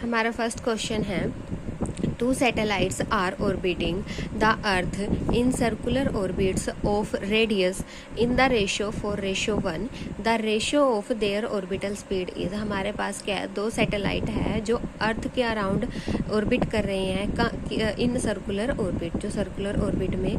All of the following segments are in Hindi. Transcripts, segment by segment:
हमारा फर्स्ट क्वेश्चन है, two satellites are orbiting the earth in circular orbits of radius in the ratio 4:1. the ratio of their orbital speed is। हमारे पास क्या है, दो सैटेलाइट है जो अर्थ के अराउंड ऑर्बिट कर रहे हैं इन सर्कुलर ऑर्बिट, जो सर्कुलर ऑर्बिट में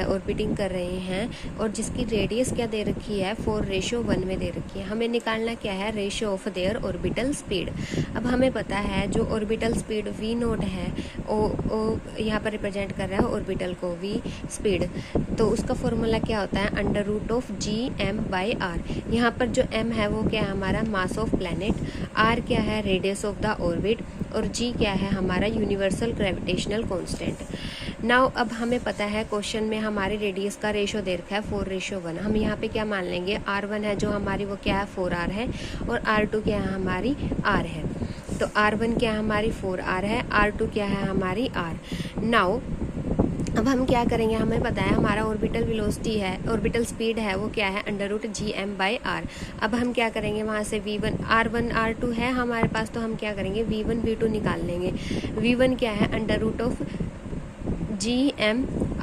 ऑर्बिटिंग कर रहे हैं और जिसकी रेडियस क्या दे रखी है 4:1 में दे रखी है। हमें निकालना क्या है, ratio of their orbital speed. अब हमें पता है जो ऑर्बिटल स्पीड v नोट है वो यहाँ पर रिप्रेजेंट कर रहा है ऑर्बिटल को v स्पीड, तो उसका फॉर्मूला क्या होता है, √g m/r। यहाँ पर जो m है वो क्या है, हमारा मास ऑफ प्लैनेट, r क्या है, रेडियस ऑफ द ऑर्बिट, और g क्या है, हमारा यूनिवर्सल ग्रेविटेशनल कांस्टेंट। नाउ अब हमें पता है क्वेश्चन में हमारी रेडियस का रेशो दे रखा है 4:1। हम यहाँ पे क्या मान लेंगे, r1 है जो हमारी वो क्या है 4r है, और r2 क्या है हमारी r है। तो r1 क्या है हमारी 4r है, r2 क्या है हमारी r। नाउ अब हम क्या करेंगे, हमें पता है हमारा ऑर्बिटल वेलोसिटी है, ऑर्बिटल स्पीड है वो क्या है √gm/r। अब हम क्या करेंगे, वहाँ से v1 r1 r2 है हमारे पास, तो हम क्या करेंगे v1 v2 निकाल लेंगे। v1 क्या है √gm,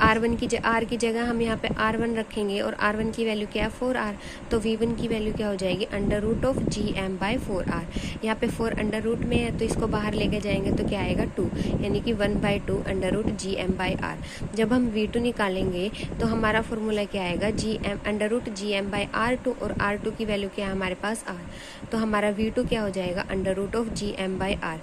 r1 की r की जगह हम यहाँ पे r1 रखेंगे और r1 की वैल्यू क्या है 4r, तो v1 की वैल्यू क्या हो जाएगी √gm/4r। यहाँ पे 4 अंडर रूट में है तो इसको बाहर लेके जाएंगे तो क्या आएगा 2, यानी कि 1/2 √gm/r। जब हम v2 निकालेंगे तो हमारा फॉर्मूला क्या आएगा, √gm/r2, और r2 की वैल्यू क्या है हमारे पास r, तो हमारा v2 क्या हो जाएगा √gm/r।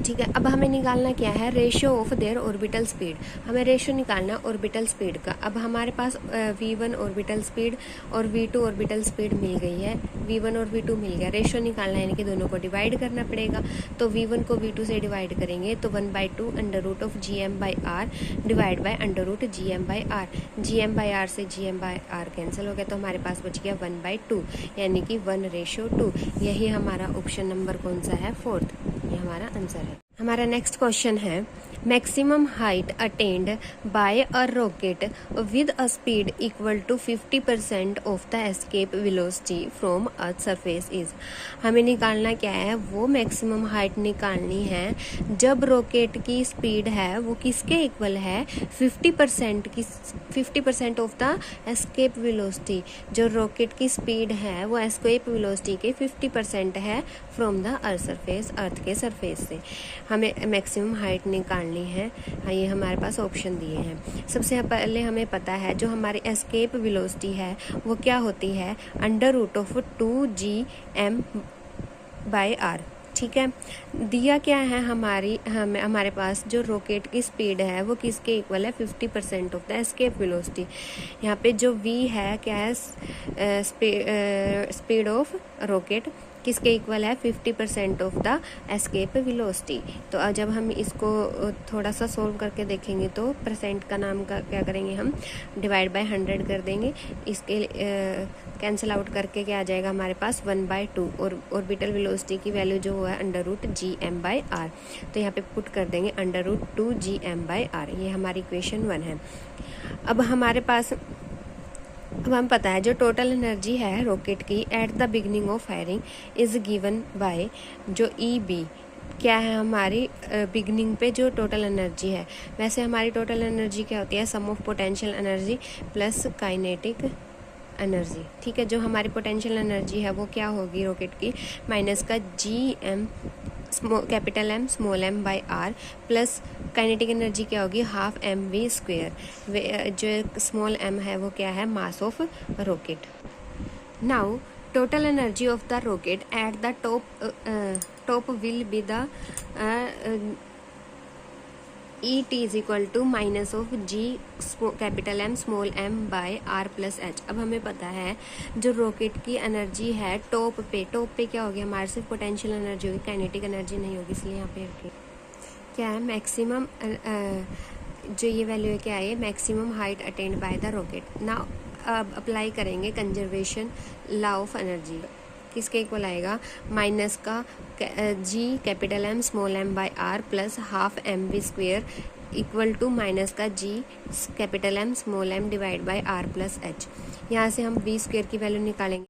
ठीक है। अब हमें निकालना क्या है, ratio of their orbital speed. हमें रेशियो निकालना ऑर्बिटल स्पीड का। अब हमारे पास v1 ऑर्बिटल स्पीड और v2 ऑर्बिटल स्पीड मिल गई है, v1 और v2 मिल गया। रेशियो निकालना है, यानी कि दोनों को डिवाइड करना पड़ेगा। तो v1 को v2 से डिवाइड करेंगे तो 1/2 √gm/r divide by √gm/r। gm/r से gm/r कैंसिल हो गया तो हमारे पास बच गया 1/2, यानी कि 1:2। यही हमारा ऑप्शन नंबर कौन सा है, 4th, ये हमारा आंसर है। हमारा नेक्स्ट क्वेश्चन है, maximum height attained by a rocket with a speed equal to 50% of the escape velocity from earth surface is. हमें निकालना क्या है, वो मैक्सिमम हाइट निकालनी है जब रॉकेट की स्पीड है वो किसके इक्वल है, 50% ऑफ द एस्केप वेलोसिटी। जो रॉकेट की स्पीड है वो एस्केप वेलोसिटी के 50% है फ्रॉम द अर्थ सरफेस, अर्थ के सरफेस से। हमें मैक्सिमम हाइट निकालनी है। हाँ, ये हमारे पास ऑप्शन दिए हैं। सबसे पहले हमें पता है जो हमारी एस्केप वेलोसिटी है वो क्या होती है, √2gm/r। ठीक है। दिया क्या है हमारे पास जो रॉकेट की स्पीड है वो किसके इक्वल है, 50% ऑफ द एस्केप वेलोसिटी। यहाँ पे जो v है क्या है, स्पीड ऑफ रॉकेट किसके इक्वल है, 50% ऑफ द एस्केप वेलोसिटी। तो जब हम इसको थोड़ा सा सोल्व करके देखेंगे तो परसेंट का नाम का क्या करेंगे, हम डिवाइड बाय 100 कर देंगे। इसके कैंसिल आउट करके क्या आ जाएगा हमारे पास 1/2, और ऑर्बिटल वेलोसिटी की वैल्यू जो हुआ है √gm/r, तो यहाँ पे पुट कर देंगे √2gm/r। ये हमारी इक्वेशन 1 है। अब हमारे पास अब हम पता है जो टोटल एनर्जी है रॉकेट की at the beginning of firing is given by जो EB क्या है हमारी बिगनिंग पे जो टोटल एनर्जी है। वैसे हमारी टोटल एनर्जी क्या होती है, sum of potential energy plus kinetic energy. ठीक है। जो हमारी पोटेंशियल एनर्जी है वो क्या होगी रॉकेट की, माइनस का gm capital M small m/r plus kinetic energy क्या होगी, ½ mv²। जो स्मॉल m है वो क्या है, mass of rocket. Now total energy of the rocket at the top will be the ET is equal to minus of g capital M small m/r plus h। अब हमें पता है जो रॉकेट की एनर्जी है टॉप पे क्या होगी हमारे, सिर्फ पोटेंशियल एनर्जी होगी, काइनेटिक एनर्जी नहीं होगी, इसलिए यहाँ पे क्या है मैक्सिमम जो ये वैल्यू है क्या है, maximum height attained by the rocket. Now अब अप्लाई करेंगे कंजर्वेशन लॉ ऑफ एनर्जी। किसके इक्वल आएगा, माइनस का g capital M small m/r plus ½ mv² equal to minus का g capital M small m divide by r plus h। यहाँ से हम v² की वैल्यू निकालेंगे।